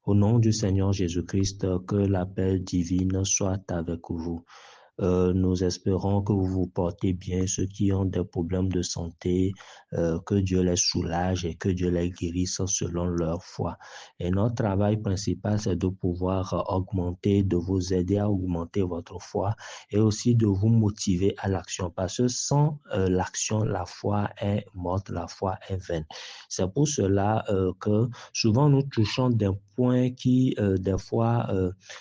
Au nom du Seigneur Jésus-Christ, que la paix divine soit avec vous. Nous espérons que vous vous portez bien, ceux qui ont des problèmes de santé, que Dieu les soulage et que Dieu les guérisse selon leur foi. Et notre travail principal, c'est de pouvoir augmenter, de vous aider à augmenter votre foi et aussi de vous motiver à l'action. Parce que sans l'action, la foi est morte, la foi est vaine. C'est pour cela que souvent nous touchons des points qui, des fois,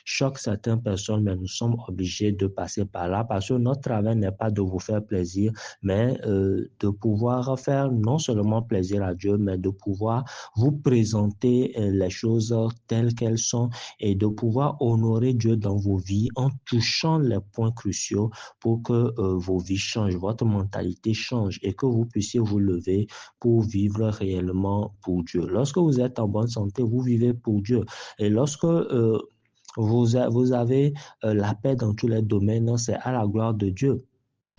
choquent certaines personnes, mais nous sommes obligés de passer par là parce que notre travail n'est pas de vous faire plaisir, mais de pouvoir faire non seulement plaisir à Dieu, mais de pouvoir vous présenter les choses telles qu'elles sont et de pouvoir honorer Dieu dans vos vies en touchant les points cruciaux pour que vos vies changent, votre mentalité change et que vous puissiez vous lever pour vivre réellement pour Dieu. Lorsque vous êtes en bonne santé, vous vivez pour Dieu. Et lorsque vous avez la paix dans tous les domaines, c'est à la gloire de Dieu.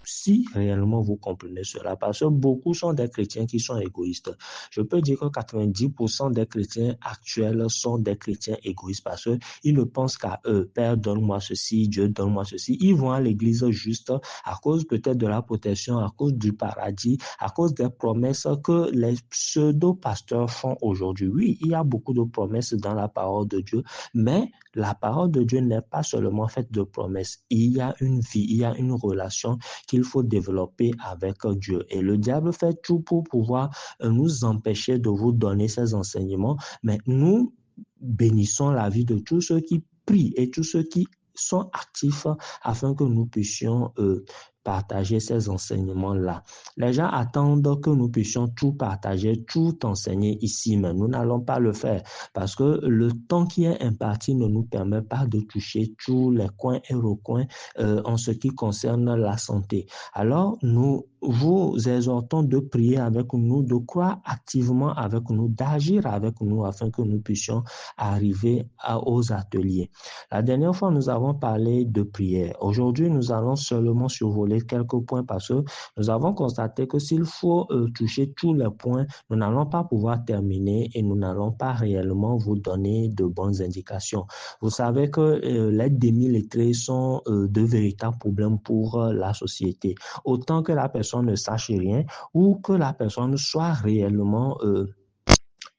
Si réellement vous comprenez cela, parce que beaucoup sont des chrétiens qui sont égoïstes. Je peux dire que 90% des chrétiens actuels sont des chrétiens égoïstes parce qu'ils ne pensent qu'à eux. Père, donne-moi ceci, Dieu, donne-moi ceci. Ils vont à l'église juste à cause peut-être de la protection, à cause du paradis, à cause des promesses que les pseudo-pasteurs font aujourd'hui. Oui, il y a beaucoup de promesses dans la parole de Dieu, mais la parole de Dieu n'est pas seulement faite de promesses. Il y a une vie, il y a une relation qu'il faut développer avec Dieu. Et le diable fait tout pour pouvoir nous empêcher de vous donner ces enseignements, mais nous bénissons la vie de tous ceux qui prient et tous ceux qui sont actifs afin que nous puissions partager ces enseignements-là. Les gens attendent que nous puissions tout partager, tout enseigner ici, mais nous n'allons pas le faire parce que le temps qui est imparti ne nous permet pas de toucher tous les coins et recoins en ce qui concerne la santé. Alors, nous vous exhortons de prier avec nous, de croire activement avec nous, d'agir avec nous afin que nous puissions arriver aux ateliers. La dernière fois, nous avons parlé de prière. Aujourd'hui, nous allons seulement survoler quelques points parce que nous avons constaté que s'il faut toucher tous les points, nous n'allons pas pouvoir terminer et nous n'allons pas réellement vous donner de bonnes indications. Vous savez que les demi-lettrés sont de véritables problèmes pour la société. Autant que la personne ne sache rien ou que la personne soit réellement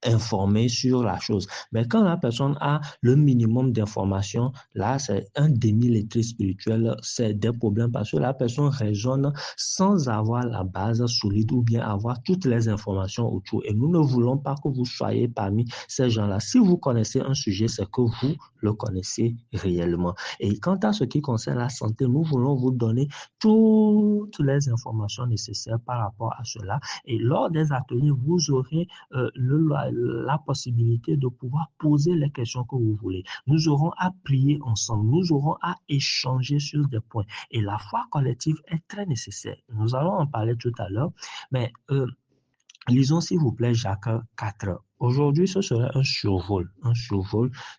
informée sur la chose. Mais quand la personne a le minimum d'informations, là, c'est un demi-lettré spirituel, c'est des problèmes parce que la personne raisonne sans avoir la base solide ou bien avoir toutes les informations autour. Et nous ne voulons pas que vous soyez parmi ces gens-là. Si vous connaissez un sujet, c'est que vous le connaissez réellement. Et quant à ce qui concerne la santé, nous voulons vous donner toutes les informations nécessaires par rapport à cela. Et lors des ateliers, vous aurez la possibilité de pouvoir poser les questions que vous voulez. Nous aurons à prier ensemble, nous aurons à échanger sur des points. Et la foi collective est très nécessaire. Nous allons en parler tout à l'heure, mais lisons s'il vous plaît Jacques 4. Aujourd'hui, ce sera un survol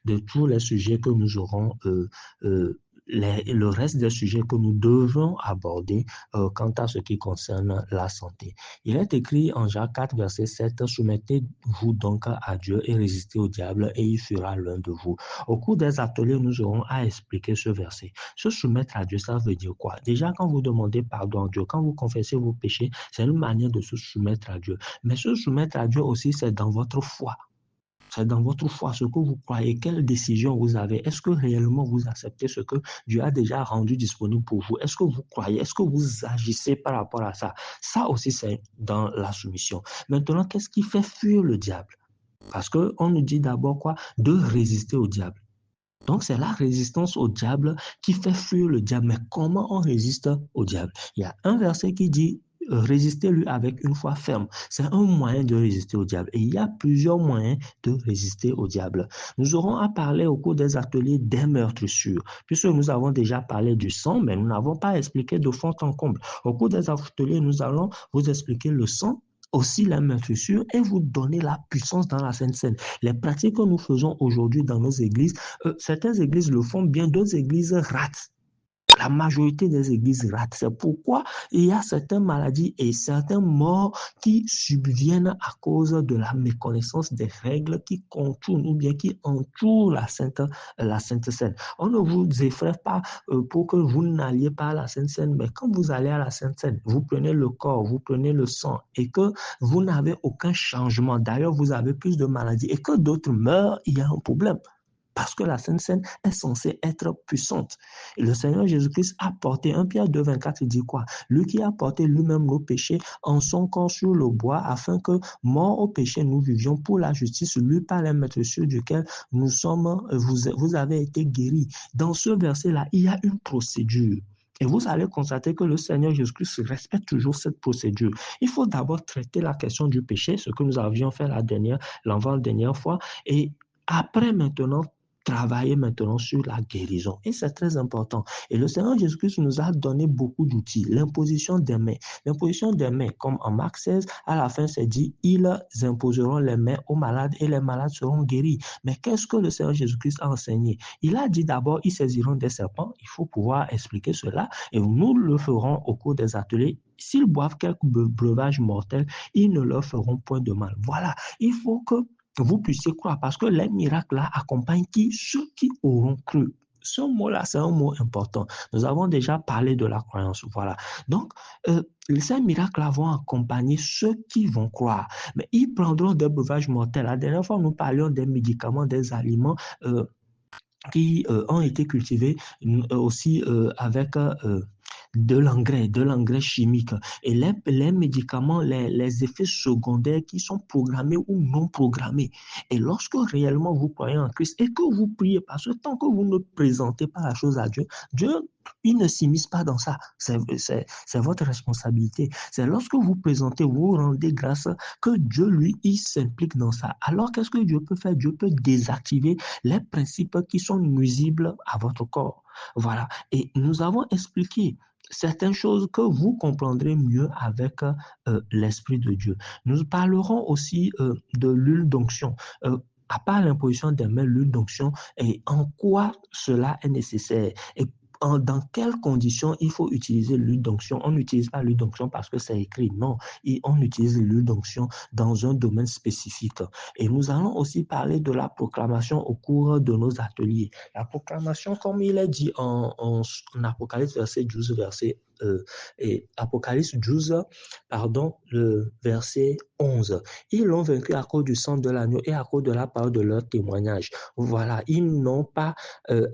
de tous les sujets que nous aurons le reste des sujets que nous devons aborder quant à ce qui concerne la santé. Il est écrit en Jacques 4, verset 7, « Soumettez-vous donc à Dieu et résistez au diable et il fera l'un de vous. » Au cours des ateliers, nous aurons à expliquer ce verset. Se soumettre à Dieu, ça veut dire quoi? Déjà, quand vous demandez pardon à Dieu, quand vous confessez vos péchés, c'est une manière de se soumettre à Dieu. Mais se soumettre à Dieu aussi, c'est dans votre foi. C'est dans votre foi, ce que vous croyez, quelle décision vous avez. Est-ce que réellement vous acceptez ce que Dieu a déjà rendu disponible pour vous? Est-ce que vous croyez? Est-ce que vous agissez par rapport à ça? Ça aussi, c'est dans la soumission. Maintenant, qu'est-ce qui fait fuir le diable? Parce qu'on nous dit d'abord quoi? De résister au diable. Donc, c'est la résistance au diable qui fait fuir le diable. Mais comment on résiste au diable? Il y a un verset qui dit résister-lui avec une foi ferme. C'est un moyen de résister au diable. Et il y a plusieurs moyens de résister au diable. Nous aurons à parler au cours des ateliers des meurtrissures, puisque nous avons déjà parlé du sang, mais nous n'avons pas expliqué de fond en comble. Au cours des ateliers, nous allons vous expliquer le sang, aussi la meurtrissure et vous donner la puissance dans la Sainte Seine. Les pratiques que nous faisons aujourd'hui dans nos églises, certaines églises le font bien, d'autres églises ratent. La majorité des églises ratent. C'est pourquoi il y a certaines maladies et certains morts qui subviennent à cause de la méconnaissance des règles qui contournent ou bien qui entourent la Sainte Seine. On ne vous effraie pas pour que vous n'alliez pas à la Sainte Seine, mais quand vous allez à la Sainte Seine, vous prenez le corps, vous prenez le sang et que vous n'avez aucun changement. D'ailleurs, vous avez plus de maladies et que d'autres meurent, il y a un problème. Parce que la Sainte Seine est censée être puissante. Et le Seigneur Jésus-Christ a porté, 1 Pierre 2, 24, il dit quoi? Lui qui a porté lui-même nos péchés en son corps sur le bois, afin que, mort au péché, nous vivions pour la justice, lui par les maîtres sur duquel nous sommes, vous avez été guéris. Dans ce verset-là, il y a une procédure. Et vous allez constater que le Seigneur Jésus-Christ respecte toujours cette procédure. Il faut d'abord traiter la question du péché, ce que nous avions fait l'avant-dernière fois, et après maintenant, travailler maintenant sur la guérison. Et c'est très important. Et le Seigneur Jésus-Christ nous a donné beaucoup d'outils. L'imposition des mains. L'imposition des mains, comme en Marc 16, à la fin, c'est dit, ils imposeront les mains aux malades et les malades seront guéris. Mais qu'est-ce que le Seigneur Jésus-Christ a enseigné? Il a dit d'abord, ils saisiront des serpents. Il faut pouvoir expliquer cela. Et nous le ferons au cours des ateliers. S'ils boivent quelques breuvages mortels, ils ne leur feront point de mal. Voilà. Il faut que vous puissiez croire, parce que les miracles-là accompagnent qui? Ceux qui auront cru. Ce mot-là, c'est un mot important. Nous avons déjà parlé de la croyance. Voilà. Donc, ces miracles-là vont accompagner ceux qui vont croire. Mais ils prendront des breuvages mortels. La dernière fois, nous parlions des médicaments, des aliments qui ont été cultivés aussi avec de l'engrais chimique. Et les médicaments, les effets secondaires qui sont programmés ou non programmés. Et lorsque réellement vous croyez en Christ et que vous priez, parce que tant que vous ne présentez pas la chose à Dieu, Dieu, il ne s'immisce pas dans ça. C'est votre responsabilité. C'est lorsque vous présentez, vous rendez grâce que Dieu, lui, il s'implique dans ça. Alors, qu'est-ce que Dieu peut faire? Dieu peut désactiver les principes qui sont nuisibles à votre corps. Voilà. Et nous avons expliqué certaines choses que vous comprendrez mieux avec l'Esprit de Dieu. Nous parlerons aussi de l'huile d'onction. À part l'imposition des mains, l'huile d'onction, et en quoi cela est nécessaire. Et dans quelles conditions il faut utiliser l'huile d'onction? On n'utilise pas l'huile d'onction parce que c'est écrit, non. On utilise l'huile d'onction dans un domaine spécifique. Et nous allons aussi parler de la proclamation au cours de nos ateliers. La proclamation, comme il est dit en Apocalypse verset 12, et Apocalypse 12, pardon, le verset 11. Ils l'ont vaincu à cause du sang de l'agneau et à cause de la parole de leur témoignage. Voilà, ils n'ont pas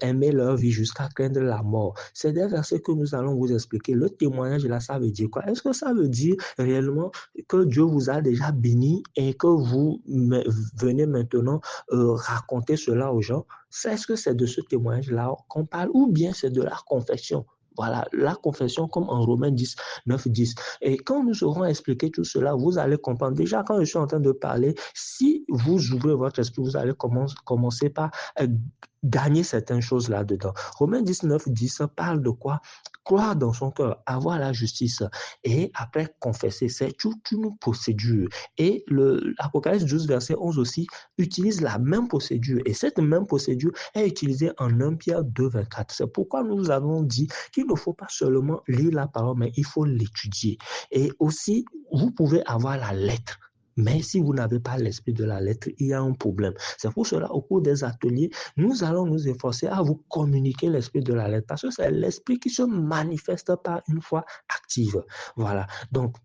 aimé leur vie jusqu'à craindre la mort. C'est des versets que nous allons vous expliquer. Le témoignage, là, ça veut dire quoi? Est-ce que ça veut dire réellement que Dieu vous a déjà béni et que vous venez maintenant raconter cela aux gens? Est-ce que c'est de ce témoignage-là qu'on parle ou bien c'est de la confession? Voilà, la confession comme en Romains 10, 9, 10. Et quand nous aurons expliqué tout cela, vous allez comprendre. Déjà, quand je suis en train de parler, si vous ouvrez votre esprit, vous allez commencer par gagner certaines choses là-dedans. Romains 19, 10 parle de quoi? Croire dans son cœur, avoir la justice et après confesser. C'est toute une procédure. Et l'Apocalypse 12, verset 11 aussi utilise la même procédure. Et cette même procédure est utilisée en 1 Pierre 2, 24. C'est pourquoi nous avons dit qu'il ne faut pas seulement lire la parole, mais il faut l'étudier. Et aussi, vous pouvez avoir la lettre. Mais si vous n'avez pas l'esprit de la lettre, il y a un problème. C'est pour cela, au cours des ateliers, nous allons nous efforcer à vous communiquer l'esprit de la lettre, parce que c'est l'esprit qui se manifeste par une foi active. Voilà. Donc,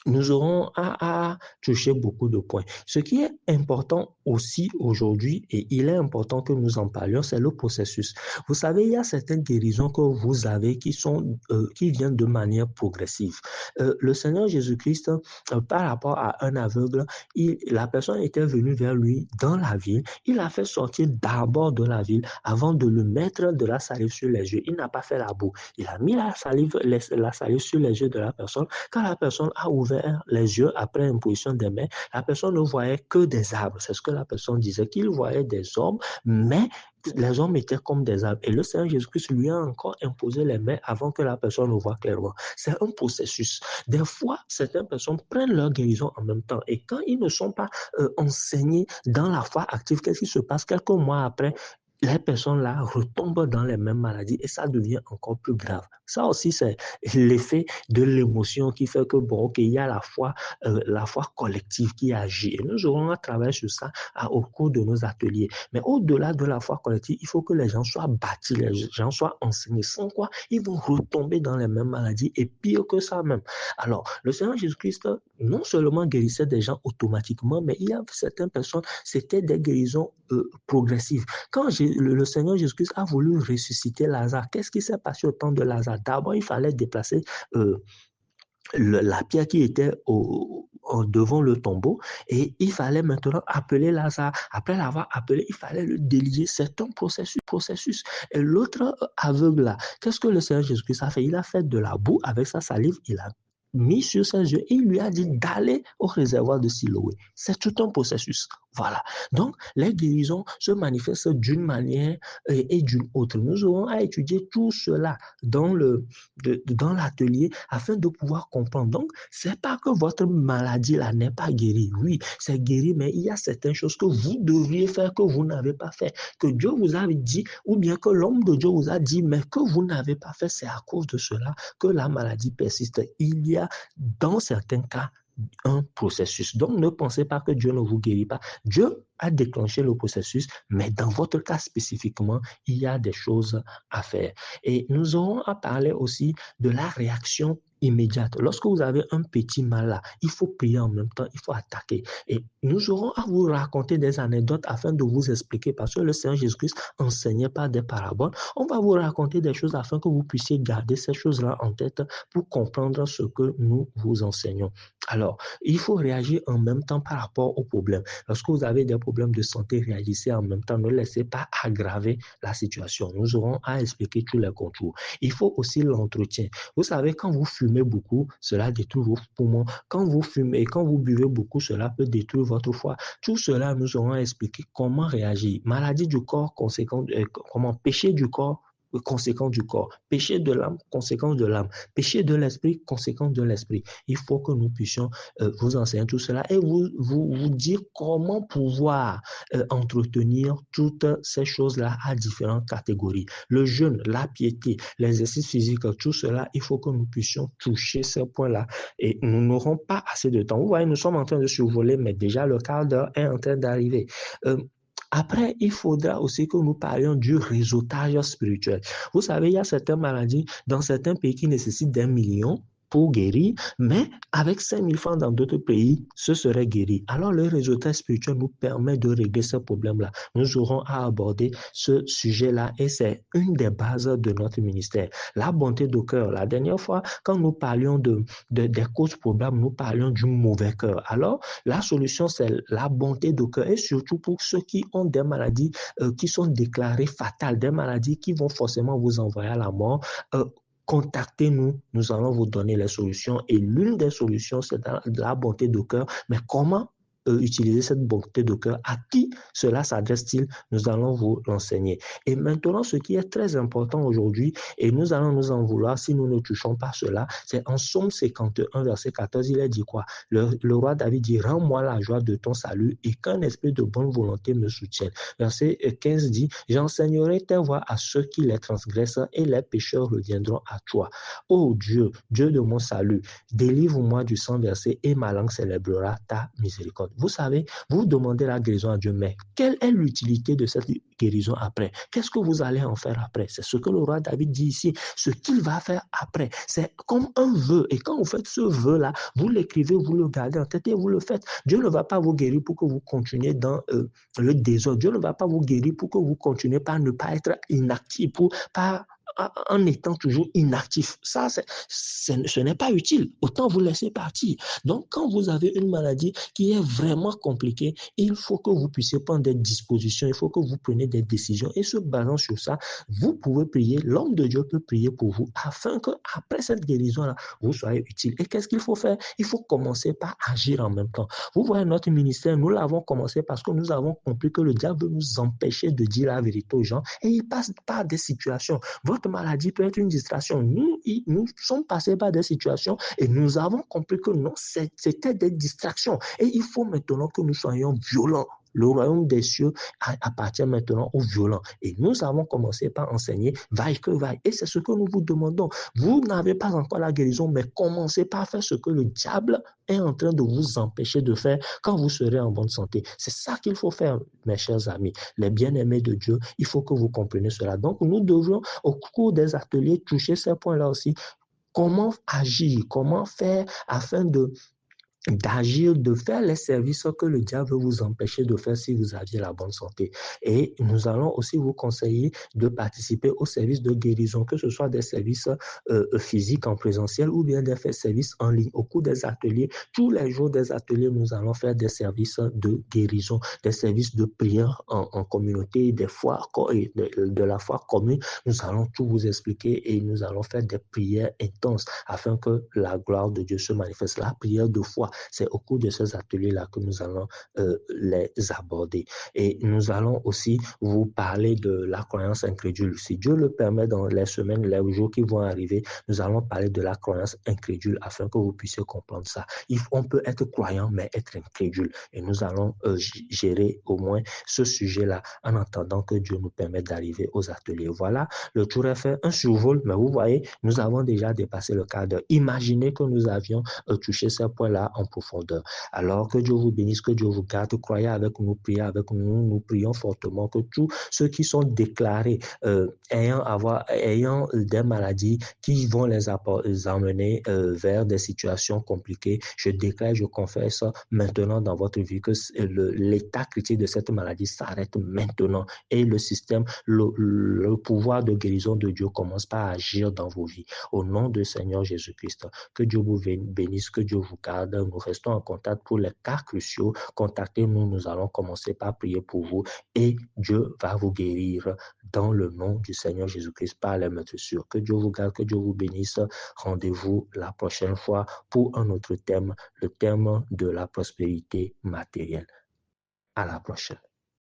nous aurons à toucher beaucoup de points. Ce qui est important aussi aujourd'hui, et il est important que nous en parlions, c'est le processus. Vous savez, il y a certaines guérisons que vous avez qui viennent de manière progressive. Le Seigneur Jésus-Christ, par rapport à un aveugle, la personne était venue vers lui dans la ville. Il l'a fait sortir d'abord de la ville avant de lui mettre de la salive sur les yeux. Il n'a pas fait la boue. Il a mis la salive sur les yeux de la personne. Quand la personne a ouvert les yeux après imposition des mains, la personne ne voyait que des arbres. C'est ce que la personne disait, qu'il voyait des hommes, mais les hommes étaient comme des arbres. Et le Seigneur Jésus-Christ lui a encore imposé les mains avant que la personne ne voie clairement. C'est un processus. Des fois, certaines personnes prennent leur guérison en même temps. Et quand ils ne sont pas enseignés dans la foi active, qu'est-ce qui se passe? Quelques mois après, les personnes-là retombent dans les mêmes maladies et ça devient encore plus grave. Ça aussi, c'est l'effet de l'émotion qui fait que, bon, ok, il y a la foi collective qui agit. Et nous aurons à travailler sur ça au cours de nos ateliers. Mais au-delà de la foi collective, il faut que les gens soient bâtis, les gens soient enseignés. Sans quoi, ils vont retomber dans les mêmes maladies et pire que ça même. Alors, le Seigneur Jésus-Christ, non seulement guérissait des gens automatiquement, mais il y a certaines personnes, c'était des guérisons progressives. Quand le Seigneur Jésus-Christ a voulu ressusciter Lazare, qu'est-ce qui s'est passé au temps de Lazare? D'abord, il fallait déplacer la pierre qui était devant le tombeau et il fallait maintenant appeler Lazare. Après l'avoir appelé, il fallait le délier. C'est un processus. Et l'autre aveugle là, qu'est-ce que le Seigneur Jésus-Christ a fait? Il a fait de la boue avec sa salive, il a mis sur ses yeux et il lui a dit d'aller au réservoir de Siloé. C'est tout un processus. Voilà. Donc, les guérisons se manifestent d'une manière et d'une autre. Nous aurons à étudier tout cela dans l'atelier afin de pouvoir comprendre. Donc, c'est pas que votre maladie là n'est pas guérie. Oui, c'est guéri, mais il y a certaines choses que vous devriez faire que vous n'avez pas fait, que Dieu vous a dit, ou bien que l'homme de Dieu vous a dit, mais que vous n'avez pas fait. C'est à cause de cela que la maladie persiste. Il y a, dans certains cas, un processus. Donc, ne pensez pas que Dieu ne vous guérit pas. Dieu a déclenché le processus, mais dans votre cas spécifiquement, il y a des choses à faire. Et nous aurons à parler aussi de la réaction immédiate. Lorsque vous avez un petit mal là, il faut prier en même temps, il faut attaquer. Et nous aurons à vous raconter des anecdotes afin de vous expliquer, parce que le Seigneur Jésus-Christ enseignait pas des paraboles. On va vous raconter des choses afin que vous puissiez garder ces choses-là en tête pour comprendre ce que nous vous enseignons. Alors, il faut réagir en même temps par rapport aux problèmes. Lorsque vous avez des problèmes de santé, réagissez en même temps. Ne laissez pas aggraver la situation. Nous aurons à expliquer tous les contours. Il faut aussi l'entretien. Vous savez, quand vous fumez beaucoup, cela détruit vos poumons. Quand vous fumez, quand vous buvez beaucoup, cela peut détruire votre foie. Tout cela, nous aurons à expliquer comment réagir. Maladie du corps, comment péché du corps, conséquence du corps, péché de l'âme, conséquence de l'âme, péché de l'esprit, conséquence de l'esprit. Il faut que nous puissions vous enseigner tout cela et vous dire comment pouvoir entretenir toutes ces choses-là à différentes catégories. Le jeûne, la piété, l'exercice physique, tout cela, il faut que nous puissions toucher ces points-là et nous n'aurons pas assez de temps. Vous voyez, nous sommes en train de survoler, mais déjà le quart d'heure est en train d'arriver. Après, il faudra aussi que nous parlions du réseautage spirituel. Vous savez, il y a certaines maladies dans certains pays qui nécessitent des millions pour guérir, mais avec 5 000 francs dans d'autres pays, ce serait guéri. Alors, le réseautage spirituel nous permet de régler ce problème-là. Nous aurons à aborder ce sujet-là et c'est une des bases de notre ministère. La bonté de cœur. La dernière fois, quand nous parlions des causes problèmes, nous parlions du mauvais cœur. Alors, la solution, c'est la bonté de cœur et surtout pour ceux qui ont des maladies qui sont déclarées fatales, des maladies qui vont forcément vous envoyer à la mort. Contactez-nous, nous allons vous donner les solutions. Et l'une des solutions, c'est la bonté de cœur. Mais comment utiliser cette bonté de cœur? À qui cela s'adresse-t-il? Nous allons vous l'enseigner. Et maintenant, ce qui est très important aujourd'hui, et nous allons nous en vouloir si nous ne touchons pas cela, c'est en Psaume 51, verset 14, il est dit quoi? Le roi David dit, rends-moi la joie de ton salut et qu'un esprit de bonne volonté me soutienne. Verset 15 dit, j'enseignerai tes voies à ceux qui les transgressent et les pécheurs reviendront à toi. Ô Dieu, Dieu de mon salut, délivre-moi du sang versé et ma langue célébrera ta miséricorde. Vous savez, vous demandez la guérison à Dieu, mais quelle est l'utilité de cette guérison après? Qu'est-ce que vous allez en faire après? C'est ce que le roi David dit ici. Ce qu'il va faire après, c'est comme un vœu. Et quand vous faites ce vœu-là, vous l'écrivez, vous le gardez en tête et vous le faites. Dieu ne va pas vous guérir pour que vous continuiez dans le désordre. Dieu ne va pas vous guérir pour que vous continuiez par ne pas être inactif, pour pas en étant toujours inactif. Ça, ce n'est pas utile. Autant vous laisser partir. Donc, quand vous avez une maladie qui est vraiment compliquée, il faut que vous puissiez prendre des dispositions, il faut que vous preniez des décisions. Et se basant sur ça, vous pouvez prier, l'homme de Dieu peut prier pour vous afin qu'après cette guérison-là, vous soyez utile. Et qu'est-ce qu'il faut faire? Il faut commencer par agir en même temps. Vous voyez, notre ministère, nous l'avons commencé parce que nous avons compris que le diable veut nous empêcher de dire la vérité aux gens et il passe par des situations. Votre maladie peut être une distraction. Nous sommes passés par des situations et nous avons compris que non, c'était des distractions. Et il faut maintenant que nous soyons violents. Le royaume des cieux appartient maintenant aux violents. Et nous avons commencé par enseigner vaille que vaille. Et c'est ce que nous vous demandons. Vous n'avez pas encore la guérison, mais commencez par faire ce que le diable est en train de vous empêcher de faire quand vous serez en bonne santé. C'est ça qu'il faut faire, mes chers amis. Les bien-aimés de Dieu, il faut que vous compreniez cela. Donc, nous devons, au cours des ateliers, toucher ces points-là aussi. Comment agir, comment faire afin d'agir, de faire les services que le diable veut vous empêcher de faire si vous aviez la bonne santé. Et nous allons aussi vous conseiller de participer aux services de guérison, que ce soit des services physiques en présentiel ou bien des services en ligne. Au cours des ateliers, tous les jours des ateliers, nous allons faire des services de guérison, des services de prière en communauté, des foires, de la foi commune. Nous allons tout vous expliquer et nous allons faire des prières intenses afin que la gloire de Dieu se manifeste. La prière de foi, c'est au cours de ces ateliers-là que nous allons les aborder. Et nous allons aussi vous parler de la croyance incrédule. Si Dieu le permet, dans les semaines, les jours qui vont arriver, nous allons parler de la croyance incrédule afin que vous puissiez comprendre ça. On peut être croyant, mais être incrédule. Et nous allons gérer au moins ce sujet-là en attendant que Dieu nous permette d'arriver aux ateliers. Voilà, le tour est fait, un survol, mais vous voyez, nous avons déjà dépassé le quart d'heure. Imaginez que nous avions touché ces points-là en profondeur. Alors que Dieu vous bénisse, que Dieu vous garde, croyez avec nous, priez avec nous, nous prions fortement que tous ceux qui sont déclarés ayant des maladies qui vont les emmener vers des situations compliquées, je déclare, je confesse maintenant dans votre vie que l'état critique de cette maladie s'arrête maintenant et le système, le pouvoir de guérison de Dieu commence par agir dans vos vies. Au nom du Seigneur Jésus-Christ, que Dieu vous bénisse, que Dieu vous garde. Nous restons en contact pour les cas cruciaux. Contactez-nous, nous allons commencer par prier pour vous et Dieu va vous guérir dans le nom du Seigneur Jésus-Christ par les maîtres sûrs. Que Dieu vous garde, que Dieu vous bénisse. Rendez-vous la prochaine fois pour un autre thème, le thème de la prospérité matérielle. À la prochaine.